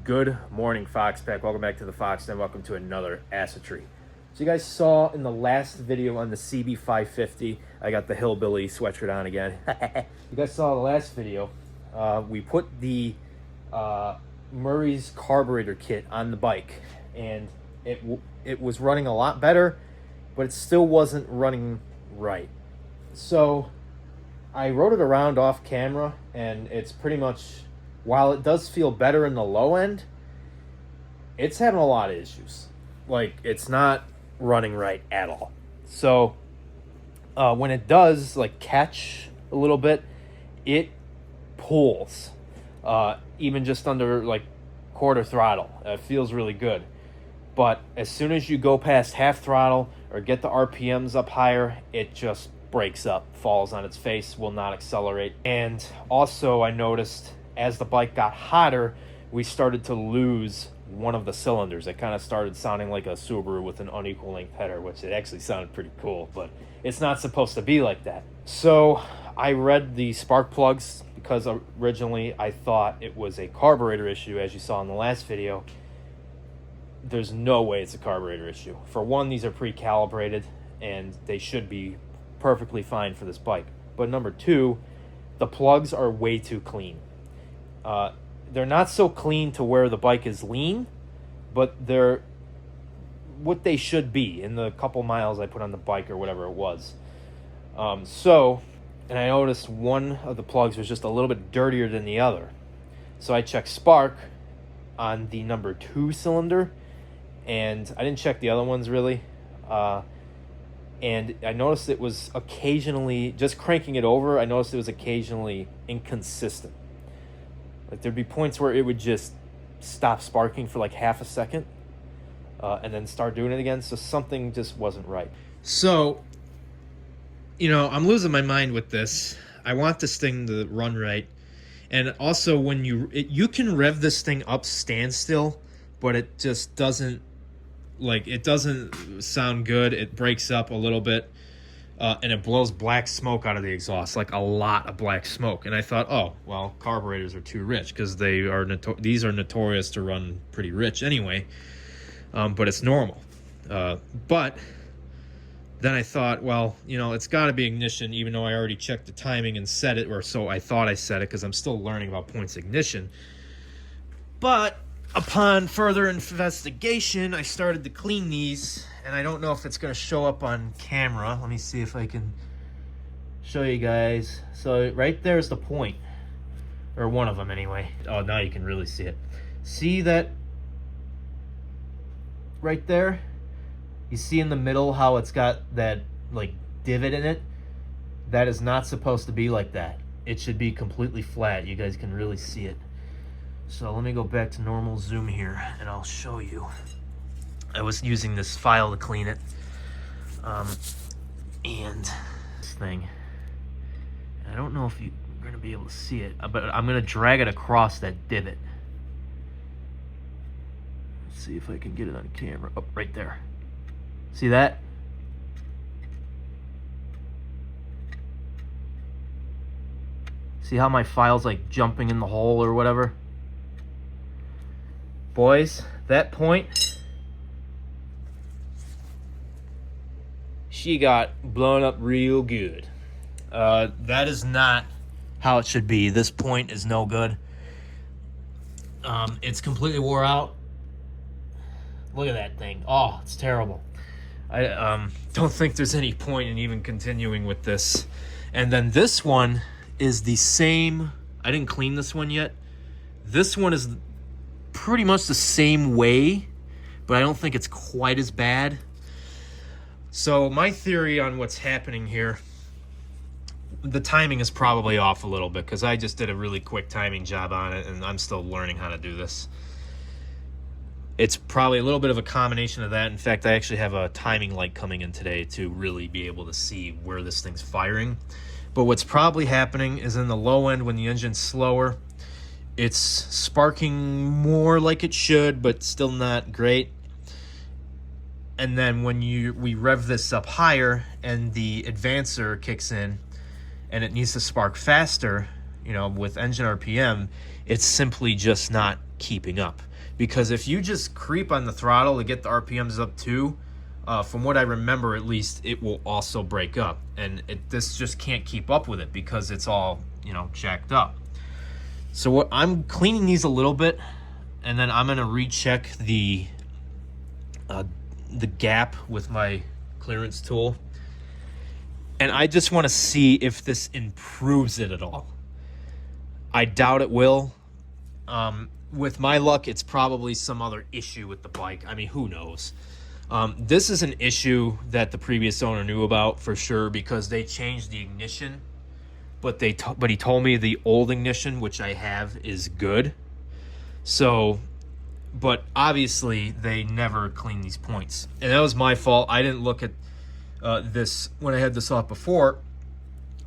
Good morning, Fox Pack. Welcome back to the Fox Den. Welcome to another acid tree. So you guys saw in the last video on the CB550, I got the hillbilly sweatshirt on again. You guys saw the last video. We put the Murray's carburetor kit on the bike, and it was running a lot better, but it still wasn't running right. So I rode it around off camera, and it's pretty much, while it does feel better in the low end, it's having a lot of issues. Like, it's not running right at all. So when it does like catch a little bit, it pulls even just under like quarter throttle. It feels really good. But as soon as you go past half throttle or get the RPMs up higher, it just breaks up, falls on its face, will not accelerate. And also I noticed as the bike got hotter, we started to lose one of the cylinders. It kind of started sounding like a Subaru with an unequal length header, which it actually sounded pretty cool, but it's not supposed to be like that. So I read the spark plugs because originally I thought it was a carburetor issue, as you saw in the last video. There's no way it's a carburetor issue. For one, these are pre-calibrated and they should be perfectly fine for this bike. But number two, the plugs are way too clean. They're not so clean to where the bike is lean, but they're what they should be in the couple miles I put on the bike or whatever it was. And I noticed one of the plugs was just a little bit dirtier than the other. So I checked spark on the number 2 cylinder, and I didn't check the other ones really. And I noticed it was occasionally, just cranking it over, I noticed it was occasionally inconsistent. Like, there'd be points where it would just stop sparking for like half a second and then start doing it again. So something just wasn't right. So, I'm losing my mind with this. I want this thing to run right. And also when you can rev this thing up standstill, but it just doesn't, it doesn't sound good. It breaks up a little bit. And it blows black smoke out of the exhaust, like a lot of black smoke. And I thought, oh, well, carburetors are too rich because these are notorious to run pretty rich anyway. But it's normal. But then I thought, well, it's got to be ignition, even though I already checked the timing and set it, or so I thought I set it, because I'm still learning about points ignition. But upon further investigation, I started to clean these, and I don't know if it's going to show up on camera. Let me see if I can show you guys. So right there's the point, or one of them anyway. Oh, now you can really see it. See that right there? You see in the middle how it's got that like divot in it? That is not supposed to be like that. It should be completely flat. You guys can really see it. So let me go back to normal zoom here and I'll show you. I was using this file to clean it. And this thing, I don't know if you're going to be able to see it, but I'm going to drag it across that divot. Let's see if I can get it on camera. Oh, right there. See that? See how my file's like jumping in the hole or whatever? Boys, that point, she got blown up real good. That is not how it should be. This point is no good. It's completely wore out. Look at that thing. Oh, it's terrible. I don't think there's any point in even continuing with this. And then this one is the same. I didn't clean this one yet. This one is pretty much the same way, but I don't think it's quite as bad. So my theory on what's happening here, the timing is probably off a little bit because I just did a really quick timing job on it and I'm still learning how to do this. It's probably a little bit of a combination of that. In fact, I actually have a timing light coming in today to really be able to see where this thing's firing. But what's probably happening is in the low end when the engine's slower, it's sparking more like it should, but still not great. And then when we rev this up higher and the advancer kicks in and it needs to spark faster, with engine RPM, it's simply just not keeping up. because if you just creep on the throttle to get the RPMs up too, from what I remember at least, it will also break up, and this just can't keep up with it because it's all, you know, jacked up. So I'm cleaning these a little bit, and then I'm gonna recheck the gap with my clearance tool, and I just want to see if this improves it at all. I doubt it will. With my luck, it's probably some other issue with the bike. I mean, who knows? This is an issue that the previous owner knew about for sure, because they changed the ignition, but he told me the old ignition, which I have, is good. So, but obviously they never cleaned these points, and that was my fault. I didn't look at this when I had this off before.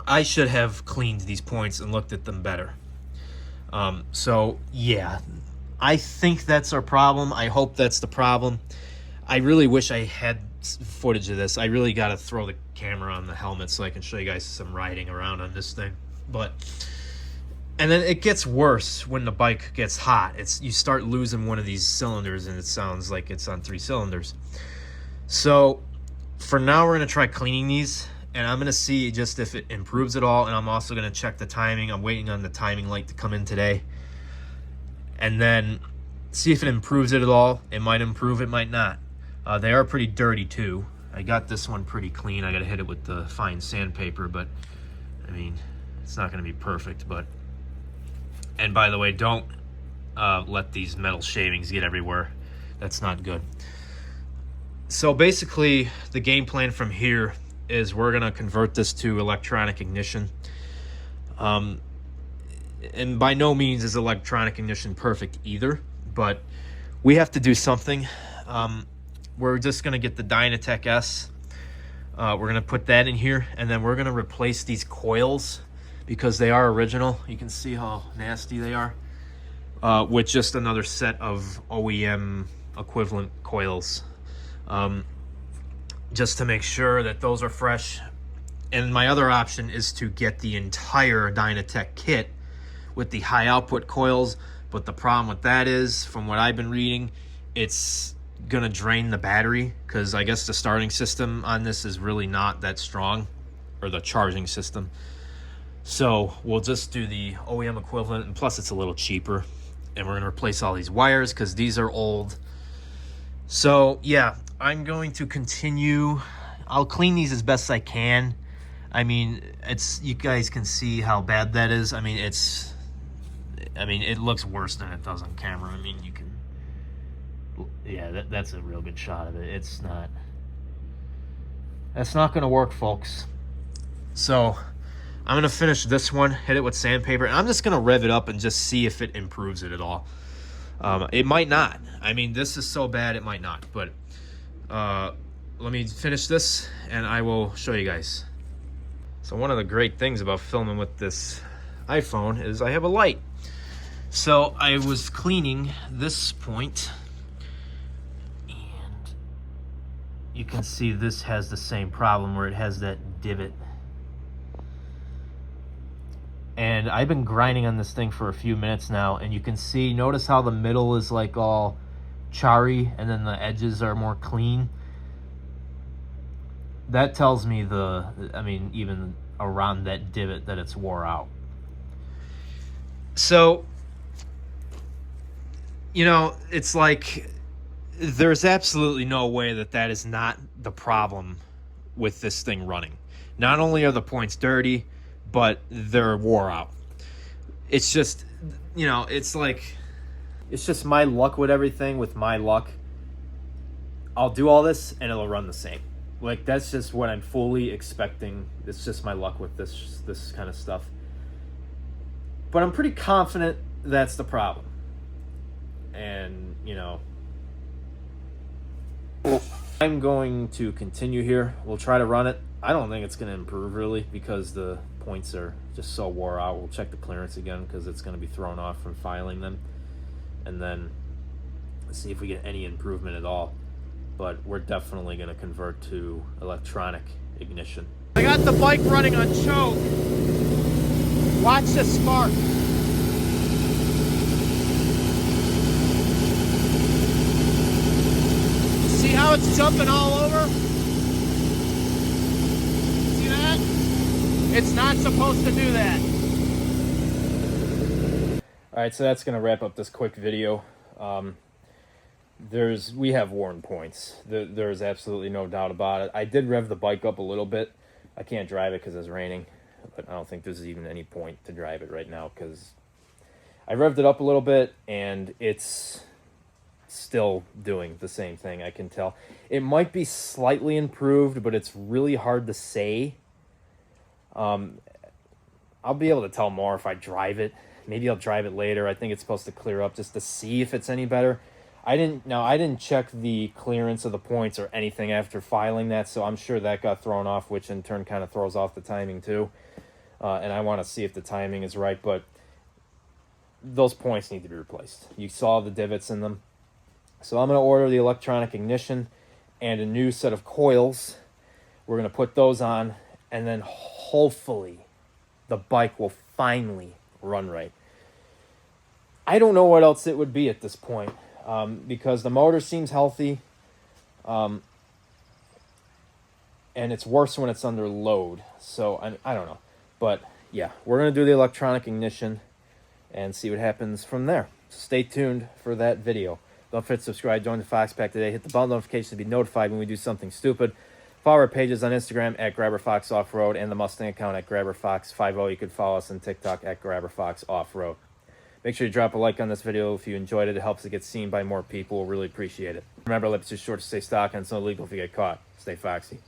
I should have cleaned these points and looked at them better. So yeah, I think that's our problem. I hope that's the problem. I really wish I had footage of this. I really got to throw the camera on the helmet so I can show you guys some riding around on this thing. And then it gets worse when the bike gets hot. You start losing one of these cylinders, and it sounds like it's on 3 cylinders. So for now, we're going to try cleaning these, and I'm going to see just if it improves at all, and I'm also going to check the timing. I'm waiting on the timing light to come in today, and then see if it improves it at all. It might improve, it might not. They are pretty dirty too. I got this one pretty clean. I got to hit it with the fine sandpaper, but I mean, it's not going to be perfect. And by the way, don't let these metal shavings get everywhere. That's not good. So basically, the game plan from here is we're going to convert this to electronic ignition. And by no means is electronic ignition perfect either, but we have to do something. We're just going to get the Dynatec S. We're going to put that in here, and then we're going to replace these coils because they are original. You can see how nasty they are, with just another set of OEM equivalent coils, just to make sure that those are fresh. And my other option is to get the entire Dynatec kit with the high output coils, but the problem with that is, from what I've been reading, it's gonna drain the battery, because I guess the starting system on this is really not that strong, or the charging system. So we'll just do the OEM equivalent, and plus it's a little cheaper, and we're gonna replace all these wires because these are old. So yeah, I'm going to continue. I'll clean these as best I can. I mean, you guys can see how bad that is. I mean, it looks worse than it does on camera. I mean, you can, yeah, that's a real good shot of it. That's not going to work, folks. So I'm going to finish this one, hit it with sandpaper, and I'm just going to rev it up and just see if it improves it at all. It might not. I mean, this is so bad, it might not. But let me finish this, and I will show you guys. So one of the great things about filming with this iPhone is I have a light. So I was cleaning this point, and you can see this has the same problem where it has that divot. And I've been grinding on this thing for a few minutes now, and you can see, notice how the middle is like all charry and then the edges are more clean. That tells me even around that divot, that it's wore out. So, you know, it's like there's absolutely no way that is not the problem with this thing running. Not only are the points dirty, but they're wore out. It's just, you know, it's just my luck with everything. With my luck, I'll do all this and it'll run the same. Like, that's just what I'm fully expecting. It's just my luck with this kind of stuff. But I'm pretty confident that's the problem. And, you know, I'm going to continue here. We'll try to run it. I don't think it's going to improve, really, because the points are just so wore out. We'll check the clearance again because it's going to be thrown off from filing them. And then let's see if we get any improvement at all. But we're definitely going to convert to electronic ignition. I got the bike running on choke. Watch the spark. See how it's jumping all over? See that? It's not supposed to do that. All right, so that's going to wrap up this quick video. We have worn points. There's absolutely no doubt about it. I did rev the bike up a little bit. I can't drive it because it's raining, but I don't think there's even any point to drive it right now because I revved it up a little bit and it's still doing the same thing. I can tell it might be slightly improved, but it's really hard to say. I'll be able to tell more if I drive it. Maybe I'll drive it later. I think it's supposed to clear up just to see if it's any better. I didn't check the clearance of the points or anything after filing that, so I'm sure that got thrown off, which in turn kind of throws off the timing too. And I want to see if the timing is right, but those points need to be replaced. You saw the divots in them. So I'm going to order the electronic ignition and a new set of coils. We're going to put those on, and then hopefully the bike will finally run right. I don't know what else it would be at this point, because the motor seems healthy, and it's worse when it's under load. So I don't know. But yeah, we're going to do the electronic ignition and see what happens from there. So stay tuned for that video. Don't forget to subscribe, join the Fox Pack today, hit the bell notification to be notified when we do something stupid. Follow our pages on Instagram at GrabberFox Off-Road and the Mustang account at GrabberFox50. You could follow us on TikTok at GrabberFox Off-Road. Make sure you drop a like on this video if you enjoyed it. It helps it get seen by more people. We'll really appreciate it. Remember, life's too short to stay stock and it's not illegal if you get caught. Stay foxy.